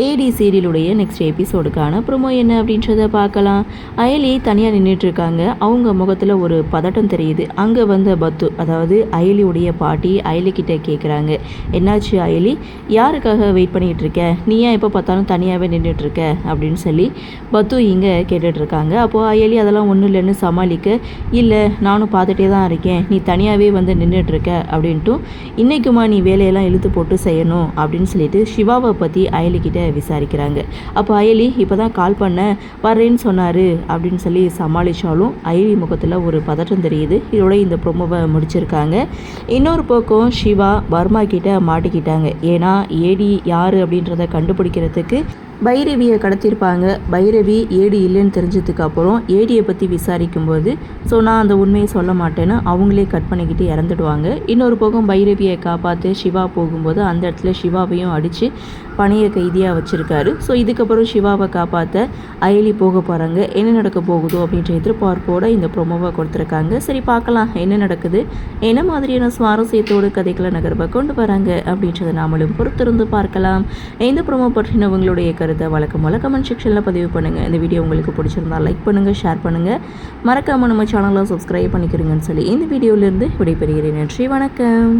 ஏடி சீரியலுடைய next எபிசோடுக்கான promo என்ன அப்படின்றத பார்க்கலாம். அயலி தனியாக நின்றுட்டுருக்காங்க. அவங்க முகத்தில் ஒரு பதட்டம் தெரியுது. அங்கே வந்த பத்து, அதாவது அயலியுடைய பாட்டி அயலிக்கிட்ட கேட்குறாங்க, என்னாச்சு அயலி, யாருக்காக வெயிட் பண்ணிகிட்டு இருக்க, நீ ஏன் எப்போ பார்த்தாலும் தனியாகவே நின்றுட்டுருக்க அப்படின்னு சொல்லி பத்து இங்கே கேட்டுட்ருக்காங்க. அப்போது அயலி அதெல்லாம் ஒன்றும் இல்லைன்னு சமாளிக்க, இல்லை நானும் பார்த்துட்டே தான் இருக்கேன், நீ தனியாகவே வந்து நின்றுட்டுருக்க அப்படின்ட்டும், இன்றைக்குமா நீ வேலையெல்லாம் இழுத்து போட்டு செய்யணும் அப்படின்னு சொல்லிட்டு சிவாவை பற்றி அயலிக்கிட்ட விசாரிக்கிறாங்க. அப்போ அயலி இப்போ தான் கால் பண்ண வர்றேன்னு சொன்னார் அப்படின்னு சொல்லி சமாளித்தாலும் அயலி முகத்தில் ஒரு பதட்டம் தெரியுது. இதோட இந்த ப்ரோமோவை முடிச்சிருக்காங்க. இன்னொரு பக்கம் சிவா வர்மா கிட்ட மாட்டிக்கிட்டாங்க. ஏன்னா ஏடி யார் அப்படின்றத கண்டுபிடிக்கிறதுக்கு பைரவியை கடத்தியிருப்பாங்க. பைரவி ஏடி இல்லைன்னு தெரிஞ்சதுக்கு அப்புறம் ஏடியை பற்றி விசாரிக்கும்போது நான் அந்த உண்மையை சொல்ல மாட்டேன்னு அவங்களே கட் பண்ணிக்கிட்டு இறந்துடுவாங்க. இன்னொரு பக்கம் பைரவியை காப்பாற்ற சிவா போகும்போது அந்த இடத்துல சிவாவையும் அடித்து பணைய கைதியாக வச்சுருக்காரு. இதுக்கப்புறம் சிவாவை காப்பாற்ற அயலி போக போகிறாங்க. என்ன நடக்க போகுதோ அப்படின்ற எதிர்பார்ப்போடு இந்த ப்ரோமோவை கொடுத்துருக்காங்க. சரி பார்க்கலாம் என்ன நடக்குது, என்ன மாதிரியான சுவாரஸ்யத்தோடு கதைகளை நகர்வை கொண்டு வராங்க அப்படின்றத நாமளும் பொறுத்திருந்து பார்க்கலாம். இந்த ப்ரோமோ பற்றின உங்களுடைய கருத்தை வழக்கம் கமெண்ட் செக்ஷனில் பதிவு பண்ணுங்கள். இந்த வீடியோ உங்களுக்கு பிடிச்சிருந்தா லைக் பண்ணுங்கள், ஷேர் பண்ணுங்கள், மறக்காமல் நம்ம சேனலை சப்ஸ்கிரைப் பண்ணிக்கிறீங்கன்னு சொல்லி இந்த வீடியோவிலேருந்து விடைபெறுகிறேன். நன்றி, வணக்கம்.